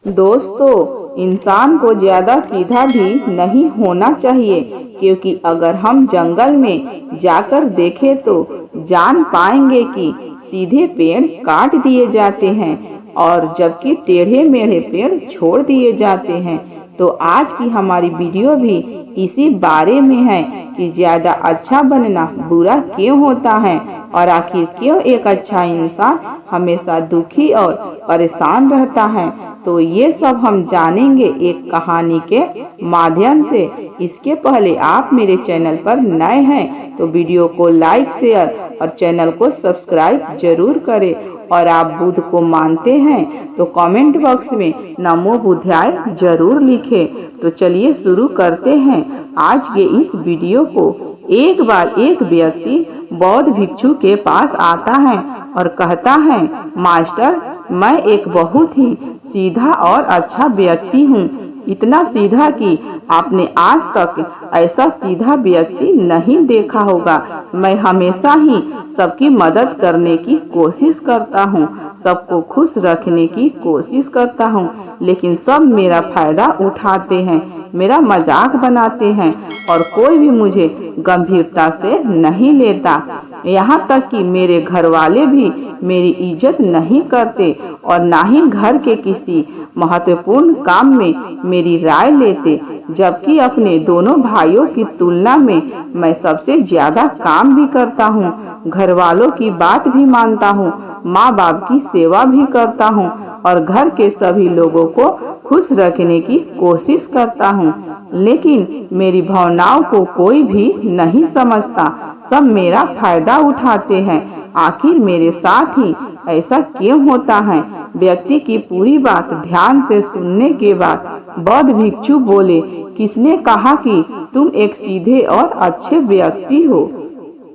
दोस्तों, इंसान को ज्यादा सीधा भी नहीं होना चाहिए, क्योंकि अगर हम जंगल में जाकर देखें तो जान पाएंगे कि सीधे पेड़ काट दिए जाते हैं और जबकि टेढ़े मेढ़े पेड़ छोड़ दिए जाते हैं। तो आज की हमारी वीडियो भी इसी बारे में है कि ज्यादा अच्छा बनना बुरा क्यों होता है और आखिर क्यों एक अच्छा इंसान हमेशा दुखी और परेशान रहता है। तो ये सब हम जानेंगे एक कहानी के माध्यम से। इसके पहले आप मेरे चैनल पर नए हैं तो वीडियो को लाइक, शेयर और चैनल को सब्सक्राइब जरूर करें। और आप बुद्ध को मानते हैं तो कमेंट बॉक्स में नमो बुद्धाय जरूर लिखें। तो चलिए शुरू करते हैं आज के इस वीडियो को। एक बार एक व्यक्ति बौद्ध भिक्षु के पास आता है और कहता है, मास्टर, मैं एक बहुत ही सीधा और अच्छा व्यक्ति हूँ। इतना सीधा कि आपने आज तक ऐसा सीधा व्यक्ति नहीं देखा होगा। मैं हमेशा ही सबकी मदद करने की कोशिश करता हूँ, सबको खुश रखने की कोशिश करता हूँ, लेकिन सब मेरा फायदा उठाते हैं, मेरा मजाक बनाते हैं और कोई भी मुझे गंभीरता से नहीं लेता। यहाँ तक कि मेरे घर वाले भी मेरी इज्जत नहीं करते और ना ही घर के किसी महत्वपूर्ण काम में मेरी राय लेते, जबकि अपने दोनों भाइयों की तुलना में मैं सबसे ज्यादा काम भी करता हूँ, घर वालों की बात भी मानता हूँ, माँ बाप की सेवा भी करता हूँ और घर के सभी लोगों को खुश रखने की कोशिश करता हूँ। लेकिन मेरी भावनाओं को कोई भी नहीं समझता, सब मेरा फायदा उठाते हैं। आखिर मेरे साथ ही ऐसा क्यों होता है? व्यक्ति की पूरी बात ध्यान से सुनने के बाद बौद्ध भिक्षु बोले, किसने कहा कि तुम एक सीधे और अच्छे व्यक्ति हो?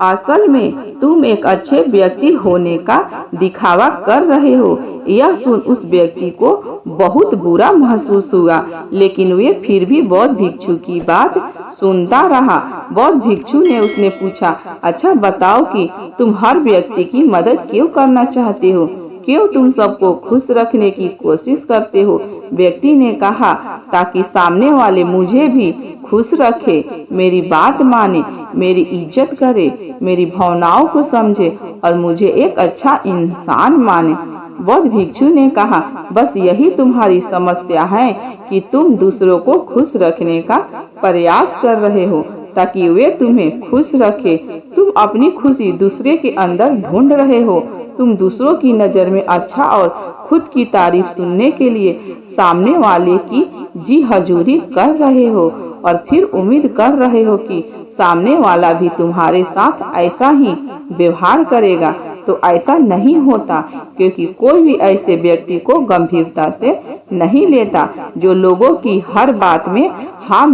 असल में तुम एक अच्छे व्यक्ति होने का दिखावा कर रहे हो। यह सुन उस व्यक्ति को बहुत बुरा महसूस हुआ, लेकिन वे फिर भी बौद्ध भिक्षु की बात सुनता रहा। बौद्ध भिक्षु ने उसने पूछा, अच्छा बताओ कि तुम हर व्यक्ति की मदद क्यों करना चाहते हो? क्यों तुम सबको खुश रखने की कोशिश करते हो? व्यक्ति ने कहा, ताकि सामने वाले मुझे भी खुश रखे, मेरी बात माने, मेरी इज्जत करे, मेरी भावनाओं को समझे और मुझे एक अच्छा इंसान माने। बौद्ध भिक्षु ने कहा, बस यही तुम्हारी समस्या है कि तुम दूसरों को खुश रखने का प्रयास कर रहे हो ताकि वे तुम्हें खुश रखे। तुम अपनी खुशी दूसरे के अंदर ढूंढ रहे हो। तुम दूसरों की नजर में अच्छा और खुद की तारीफ सुनने के लिए सामने वाले की जी हजूरी कर रहे हो और फिर उम्मीद कर रहे हो कि सामने वाला भी तुम्हारे साथ ऐसा ही व्यवहार करेगा। तो ऐसा नहीं होता, क्योंकि कोई भी ऐसे व्यक्ति को गंभीरता से नहीं लेता जो लोगों की हर बात में हाँ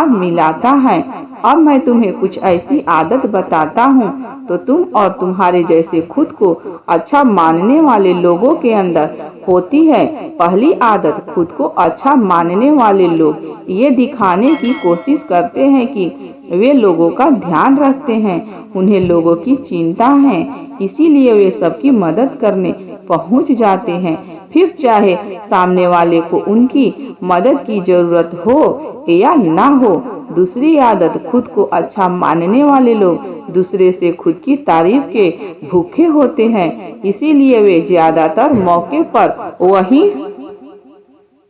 मिलाता है। अब मैं तुम्हें कुछ ऐसी आदत बताता हूँ तो तुम और तुम्हारे जैसे खुद को अच्छा मानने वाले लोगों के अंदर होती है। पहली आदत, खुद को अच्छा मानने वाले लोग ये दिखाने की कोशिश करते हैं कि वे लोगों का ध्यान रखते हैं, उन्हें लोगों की चिंता है, इसीलिए वे सबकी मदद करने पहुंच जाते हैं, फिर चाहे सामने वाले को उनकी मदद की जरूरत हो या ना हो। दूसरी आदत, खुद को अच्छा मानने वाले लोग दूसरे से खुद की तारीफ के भूखे होते हैं, इसीलिए वे ज्यादातर मौके पर वही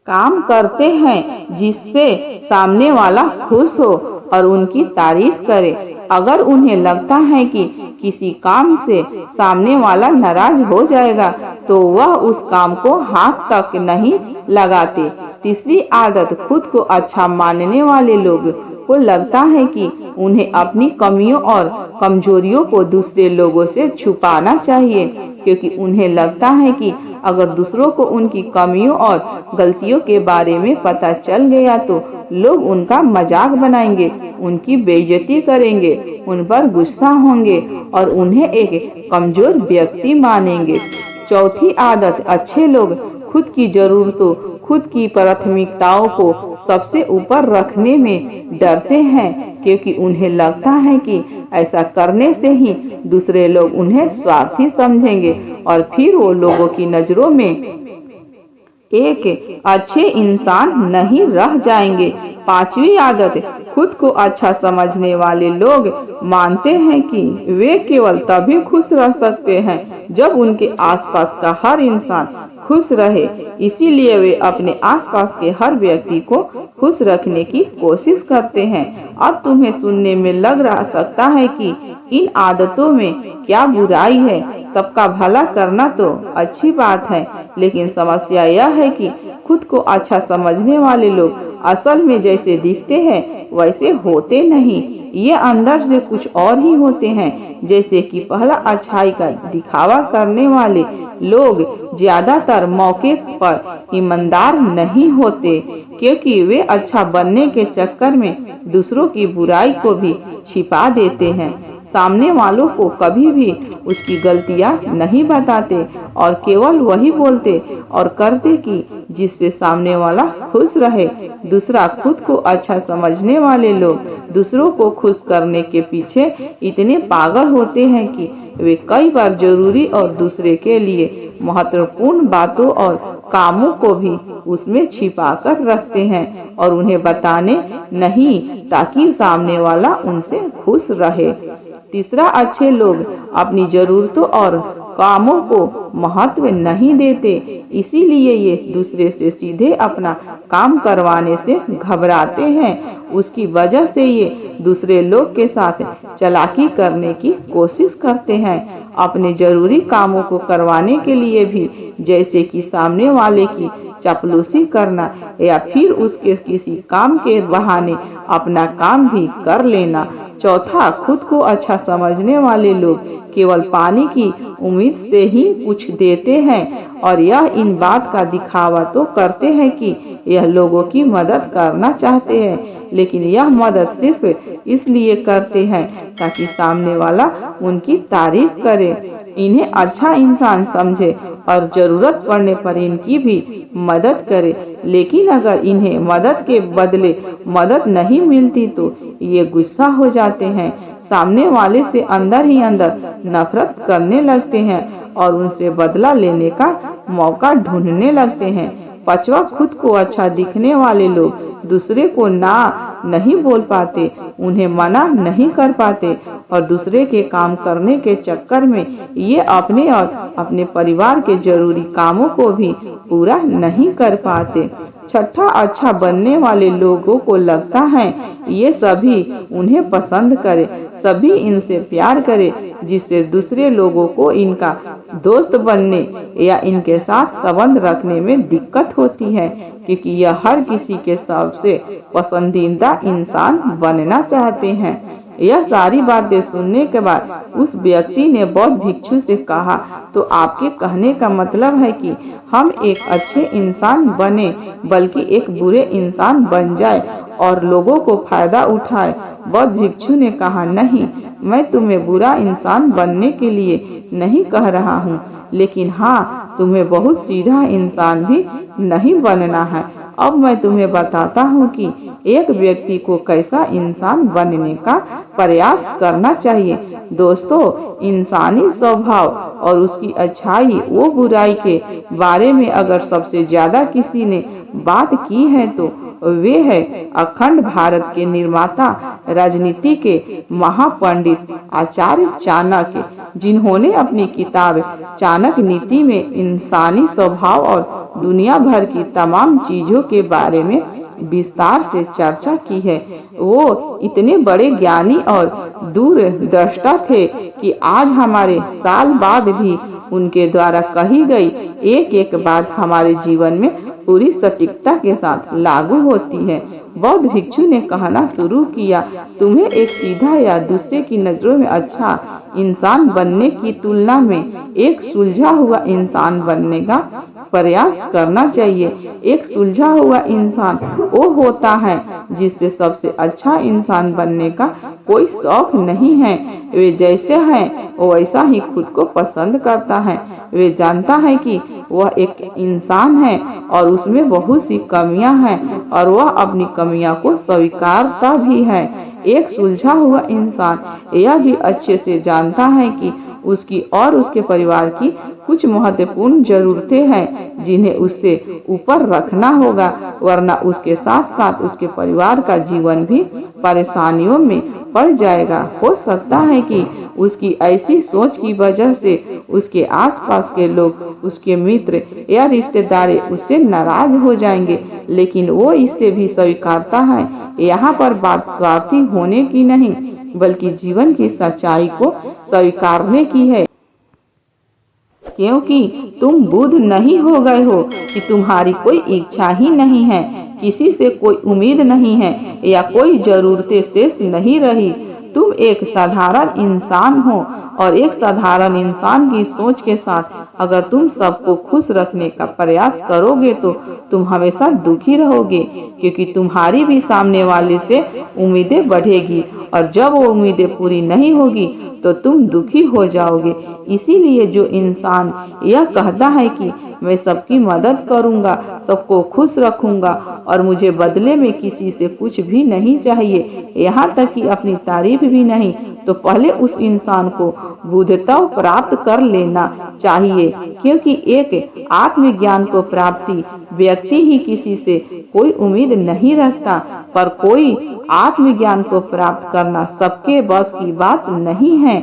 काम करते हैं जिससे सामने वाला खुश हो और उनकी तारीफ करे। अगर उन्हें लगता है कि किसी काम से सामने वाला नाराज हो जाएगा तो वह उस काम को हाथ तक नहीं लगाते। तीसरी आदत, खुद को अच्छा मानने वाले लोग को लगता है कि उन्हें अपनी कमियों और कमजोरियों को दूसरे लोगों से छुपाना चाहिए, क्योंकि उन्हें लगता है कि अगर दूसरों को उनकी कमियों और गलतियों के बारे में पता चल गया तो लोग उनका मजाक बनाएंगे, उनकी बेइज्जती करेंगे, उन पर गुस्सा होंगे और उन्हें एक कमजोर व्यक्ति मानेंगे। चौथी आदत, अच्छे लोग खुद की जरूरतों, खुद की प्राथमिकताओं को सबसे ऊपर रखने में डरते हैं, क्योंकि उन्हें लगता है कि ऐसा करने से ही दूसरे लोग उन्हें स्वार्थी समझेंगे और फिर वो लोगों की नजरों में एक अच्छे इंसान नहीं रह जाएंगे। पांचवी आदत, खुद को अच्छा समझने वाले लोग मानते हैं कि वे केवल तभी खुश रह सकते हैं जब उनके आसपास का हर इंसान खुश रहे। इसीलिए वे अपने आसपास के हर व्यक्ति को खुश रखने की कोशिश करते हैं। अब तुम्हें सुनने में लग रहा सकता है कि इन आदतों में क्या बुराई है, सबका भला करना तो अच्छी बात है, लेकिन समस्या यह है कि खुद को अच्छा समझने वाले लोग असल में जैसे दिखते हैं वैसे होते नहीं। ये अंदर से कुछ और ही होते हैं। जैसे कि पहला, अच्छाई का दिखावा करने वाले लोग ज्यादातर मौके पर ईमानदार नहीं होते, क्योंकि वे अच्छा बनने के चक्कर में दूसरों की बुराई को भी छिपा देते हैं। सामने वालों को कभी भी उसकी गलतियां नहीं बताते और केवल वही बोलते और करते कि जिससे सामने वाला खुश रहे। दूसरा, खुद को अच्छा समझने वाले लोग दूसरों को खुश करने के पीछे इतने पागल होते हैं कि वे कई बार जरूरी और दूसरे के लिए महत्वपूर्ण बातों और कामों को भी उसमें छिपा कर रखते हैं और उन्हें बताने नहीं, ताकि सामने वाला उनसे खुश रहे। तीसरा, अच्छे लोग अपनी जरूरतों और कामों को महत्व नहीं देते, इसीलिए ये दूसरे से सीधे अपना काम करवाने से घबराते हैं। उसकी वजह से ये दूसरे लोग के साथ चालाकी करने की कोशिश करते हैं, अपने जरूरी कामों को करवाने के लिए भी, जैसे कि सामने वाले की चापलूसी करना या फिर उसके किसी काम के बहाने अपना काम भी कर लेना। चौथा, खुद को अच्छा समझने वाले लोग केवल पानी की उम्मीद से ही कुछ देते हैं और यह इन बात का दिखावा तो करते हैं कि यह लोगों की मदद करना चाहते हैं, लेकिन यह मदद सिर्फ इसलिए करते हैं ताकि सामने वाला उनकी तारीफ करे, इन्हें अच्छा इंसान समझे और जरूरत पड़ने पर इनकी भी मदद करे। लेकिन अगर इन्हें मदद के बदले मदद नहीं मिलती तो ये गुस्सा हो जाते हैं, सामने वाले से अंदर ही अंदर नफरत करने लगते हैं और उनसे बदला लेने का मौका ढूंढने लगते हैं। पांचवा, खुद को अच्छा दिखने वाले लोग दूसरे को ना नहीं बोल पाते, उन्हें मना नहीं कर पाते और दूसरे के काम करने के चक्कर में ये अपने और अपने परिवार के जरूरी कामों को भी पूरा नहीं कर पाते। छठा, अच्छा बनने वाले लोगों को लगता है ये सभी उन्हें पसंद करे, सभी इनसे प्यार करे, जिससे दूसरे लोगों को इनका दोस्त बनने या इनके साथ संबंध रखने में दिक्कत होती है, क्योंकि यह हर किसी के सबसे पसंदीदा इंसान बनना चाहते हैं। यह सारी बातें सुनने के बाद उस व्यक्ति ने बौद्ध भिक्षु से कहा, तो आपके कहने का मतलब है कि हम एक अच्छे इंसान बने बल्कि एक बुरे इंसान बन जाए और लोगों को फायदा उठाए? बौद्ध भिक्षु ने कहा, नहीं, मैं तुम्हें बुरा इंसान बनने के लिए नहीं कह रहा हूँ, लेकिन हाँ, तुम्हें बहुत सीधा इंसान भी नहीं बनना है। अब मैं तुम्हें बताता हूँ कि एक व्यक्ति को कैसा इंसान बनने का प्रयास करना चाहिए। दोस्तों, इंसानी स्वभाव और उसकी अच्छाई व बुराई के बारे में अगर सबसे ज्यादा किसी ने बात की है तो वे है अखंड भारत के निर्माता, राजनीति के महापंडित आचार्य चाणक्य, जिन्होंने अपनी किताब चाणक्य नीति में इंसानी स्वभाव और दुनिया भर की तमाम चीजों के बारे में विस्तार से चर्चा की है। वो इतने बड़े ज्ञानी और दूरदृष्टा थे कि आज हमारे साल बाद भी उनके द्वारा कही गई एक एक बात हमारे जीवन में पूरी सटीकता के साथ लागू होती है। बौद्ध भिक्षु ने कहना शुरू किया, तुम्हें एक सीधा या दूसरे की नजरों में अच्छा इंसान बनने की तुलना में एक सुलझा हुआ इंसान बनने का प्रयास करना चाहिए। एक सुलझा हुआ इंसान वो होता है जिससे सबसे अच्छा इंसान बनने का कोई शौक नहीं है। वे जैसे हैं वो वैसा ही खुद को पसंद करता है। वे जानता है कि वह एक इंसान है और उसमें बहुत सी कमियां हैं और वह अपनी कमियां को स्वीकारता भी है। एक सुलझा हुआ इंसान यह भी अच्छे से जानता है कि उसकी और उसके परिवार की कुछ महत्वपूर्ण जरूरतें हैं जिन्हें उससे ऊपर रखना होगा, वरना उसके साथ साथ उसके परिवार का जीवन भी परेशानियों में पड़ जाएगा। हो सकता है कि उसकी ऐसी सोच की वजह से उसके आसपास के लोग, उसके मित्र या रिश्तेदार उससे नाराज हो जाएंगे, लेकिन वो इसे भी स्वीकारता है। यहाँ पर बात स्वार्थी होने की नहीं, बल्कि जीवन की सच्चाई को स्वीकारने की है। क्योंकि तुम बुद्ध नहीं हो गए हो कि तुम्हारी कोई इच्छा ही नहीं है, किसी से कोई उम्मीद नहीं है या कोई जरूरतें शेष नहीं रही। तुम एक साधारण इंसान हो और एक साधारण इंसान की सोच के साथ अगर तुम सबको खुश रखने का प्रयास करोगे तो तुम हमेशा दुखी रहोगे, क्योंकि तुम्हारी भी सामने वाले से उम्मीदें बढ़ेगी और जब वो उम्मीदें पूरी नहीं होगी तो तुम दुखी हो जाओगे। इसीलिए जो इंसान यह कहता है कि मैं सबकी मदद करूंगा, सबको खुश रखूंगा और मुझे बदले में किसी से कुछ भी नहीं चाहिए, यहाँ तक कि अपनी तारीफ भी नहीं, तो पहले उस इंसान को बुद्धता प्राप्त कर लेना चाहिए। क्योंकि एक आत्मज्ञान को प्राप्ति व्यक्ति ही किसी से कोई उम्मीद नहीं रखता, पर कोई आत्मज्ञान को प्राप्त करना सबके बस की बात नहीं है।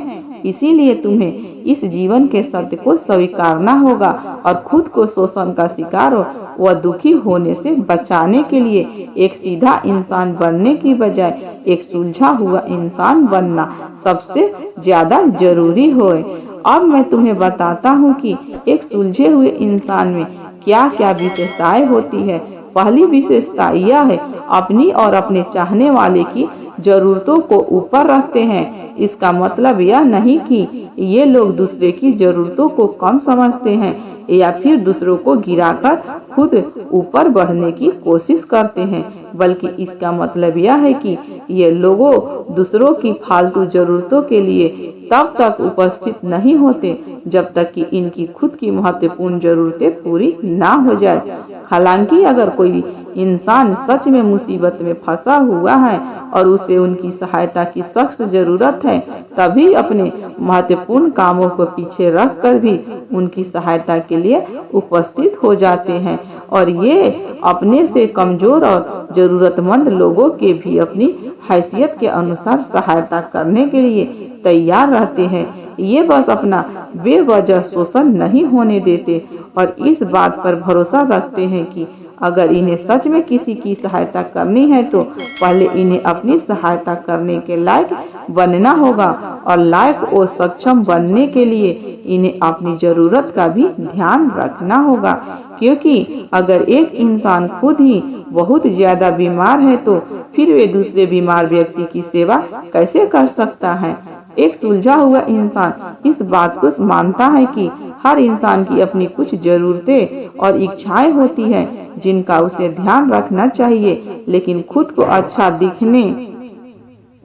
इसीलिए तुम्हें इस जीवन के सत्य को स्वीकारना होगा और खुद को शोषण का शिकार व दुखी होने से बचाने के लिए एक सीधा इंसान बनने की बजाय एक सुलझा हुआ इंसान बनना सबसे ज्यादा जरूरी है। अब मैं तुम्हें बताता हूँ कि एक सुलझे हुए इंसान में क्या क्या विशेषताएं होती है। पहली विशेषता यह है, अपनी और अपने चाहने वाले की जरूरतों को ऊपर रखते हैं। इसका मतलब यह नहीं कि ये लोग दूसरे की जरूरतों को कम समझते हैं या फिर दूसरों को गिराकर खुद ऊपर बढ़ने की कोशिश करते हैं, बल्कि इसका मतलब यह है कि ये लोगों दूसरों की फालतू जरूरतों के लिए तब तक उपस्थित नहीं होते जब तक कि इनकी खुद की महत्वपूर्ण जरूरतें पूरी ना हो जाए। हालांकि अगर कोई इंसान सच में मुसीबत में फंसा हुआ है और उसे उनकी सहायता की सख्त जरूरत है, तभी अपने महत्वपूर्ण कामों को पीछे रखकर भी उनकी सहायता के लिए उपस्थित हो जाते हैं और ये अपने से कमजोर और जरूरतमंद लोगों के भी अपनी हैसियत के अनुसार सहायता करने के लिए तैयार रहते हैं। ये बस अपना बेवजह शोषण नहीं होने देते और इस बात पर भरोसा रखते हैं कि अगर इन्हें सच में किसी की सहायता करनी है तो पहले इन्हें अपनी सहायता करने के लायक बनना होगा और लायक और सक्षम बनने के लिए इन्हें अपनी जरूरत का भी ध्यान रखना होगा। क्योंकि अगर एक इंसान खुद ही बहुत ज्यादा बीमार है तो फिर वे दूसरे बीमार व्यक्ति की सेवा कैसे कर सकता है। एक सुलझा हुआ इंसान इस बात को मानता है कि हर इंसान की अपनी कुछ जरूरतें और इच्छाएं होती हैं जिनका उसे ध्यान रखना चाहिए, लेकिन खुद को अच्छा दिखने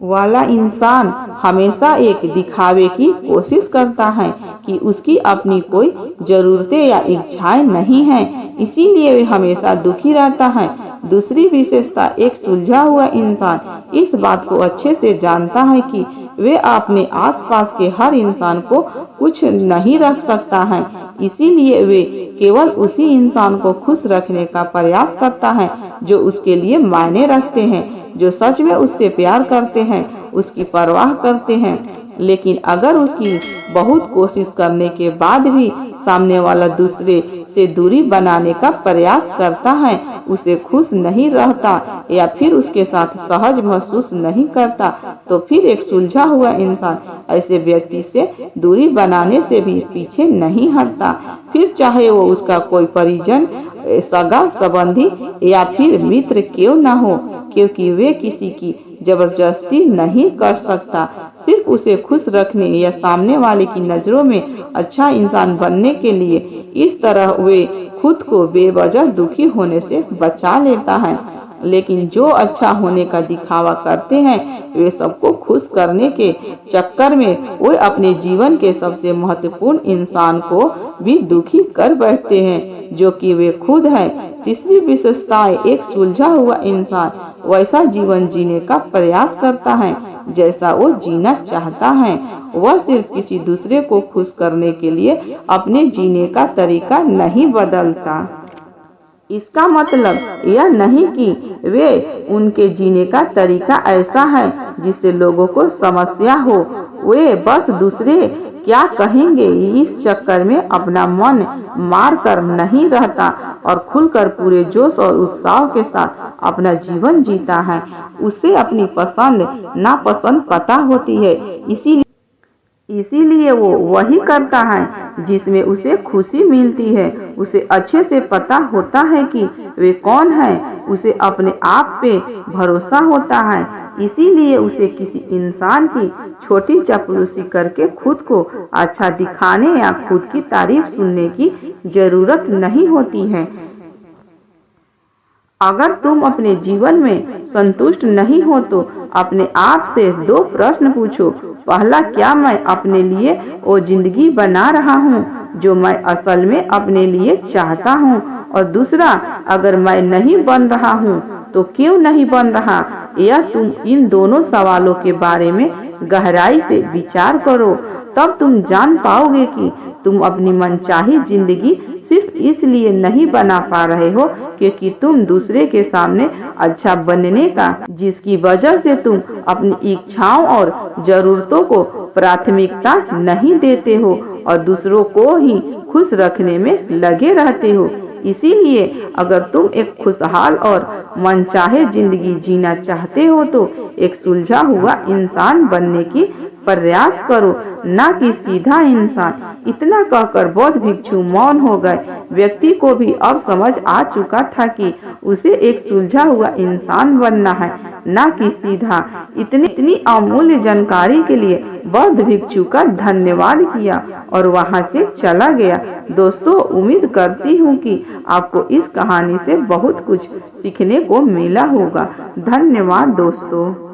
वाला इंसान हमेशा एक दिखावे की कोशिश करता है कि उसकी अपनी कोई जरूरतें या इच्छाएं नहीं हैं, इसीलिए वे हमेशा दुखी रहता है। दूसरी विशेषता, एक सुलझा हुआ इंसान इस बात को अच्छे से जानता है कि वे अपने आसपास के हर इंसान को कुछ नहीं रख सकता है, इसीलिए वे केवल उसी इंसान को खुश रखने का प्रयास करता है जो उसके लिए मायने रखते हैं, जो सच में उससे प्यार करते हैं, उसकी परवाह करते हैं। लेकिन अगर उसकी बहुत कोशिश करने के बाद भी सामने वाला दूसरे से दूरी बनाने का प्रयास करता है, उसे खुश नहीं रहता या फिर उसके साथ सहज महसूस नहीं करता, तो फिर एक सुलझा हुआ इंसान ऐसे व्यक्ति से दूरी बनाने से भी पीछे नहीं हटता, फिर चाहे वो उसका कोई परिजन, सगा संबंधी या फिर मित्र क्यों न हो, क्योंकि वे किसी की जबरदस्ती नहीं कर सकता। सिर्फ उसे खुश रखने या सामने वाले की नजरों में अच्छा इंसान बनने के लिए इस तरह वे खुद को बेवजह दुखी होने से बचा लेता है। लेकिन जो अच्छा होने का दिखावा करते हैं वे सबको खुश करने के चक्कर में वे अपने जीवन के सबसे महत्वपूर्ण इंसान को भी दुखी कर बैठते हैं, जो कि वे खुद हैं। तीसरी विशेषता, एक सुलझा हुआ इंसान वैसा जीवन जीने का प्रयास करता है जैसा वो जीना चाहता है। वह सिर्फ किसी दूसरे को खुश करने के लिए अपने जीने का तरीका नहीं बदलता। इसका मतलब यह नहीं कि वे उनके जीने का तरीका ऐसा है जिससे लोगों को समस्या हो। वे बस दूसरे क्या कहेंगे इस चक्कर में अपना मन मार कर नहीं रहता और खुलकर पूरे जोश और उत्साह के साथ अपना जीवन जीता है। उसे अपनी पसंद नापसंद पता होती है, इसीलिए वो वही करता है जिसमें उसे खुशी मिलती है। उसे अच्छे से पता होता है कि वे कौन है, उसे अपने आप पे भरोसा होता है, इसीलिए उसे किसी इंसान की छोटी चापलूसी करके खुद को अच्छा दिखाने या खुद की तारीफ सुनने की जरूरत नहीं होती है। अगर तुम अपने जीवन में संतुष्ट नहीं हो तो अपने आप से दो प्रश्न पूछो। पहला, क्या मैं अपने लिए वो जिंदगी बना रहा हूँ जो मैं असल में अपने लिए चाहता हूँ? और दूसरा, अगर मैं नहीं बन रहा हूँ तो क्यों नहीं बन रहा? या तुम इन दोनों सवालों के बारे में गहराई से विचार करो, तब तुम जान पाओगे कि तुम अपनी मनचाही जिंदगी सिर्फ इसलिए नहीं बना पा रहे हो क्योंकि तुम दूसरे के सामने अच्छा बनने का, जिसकी वजह से तुम अपनी इच्छाओं और जरूरतों को प्राथमिकता नहीं देते हो और दूसरों को ही खुश रखने में लगे रहते हो। इसीलिए अगर तुम एक खुशहाल और मनचाहे जिंदगी जीना चाहते हो तो एक सुलझा हुआ इंसान बनने की प्रयास करो, ना कि सीधा इंसान। इतना कहकर बौद्ध भिक्षु मौन हो गए। व्यक्ति को भी अब समझ आ चुका था कि उसे एक सुलझा हुआ इंसान बनना है, ना कि सीधा। इतनी अमूल्य जानकारी के लिए बौद्ध भिक्षु का धन्यवाद किया और वहां से चला गया। दोस्तों, उम्मीद करती हूँ कि आपको इस कहानी से बहुत कुछ सीखने को मिला होगा। धन्यवाद दोस्तों।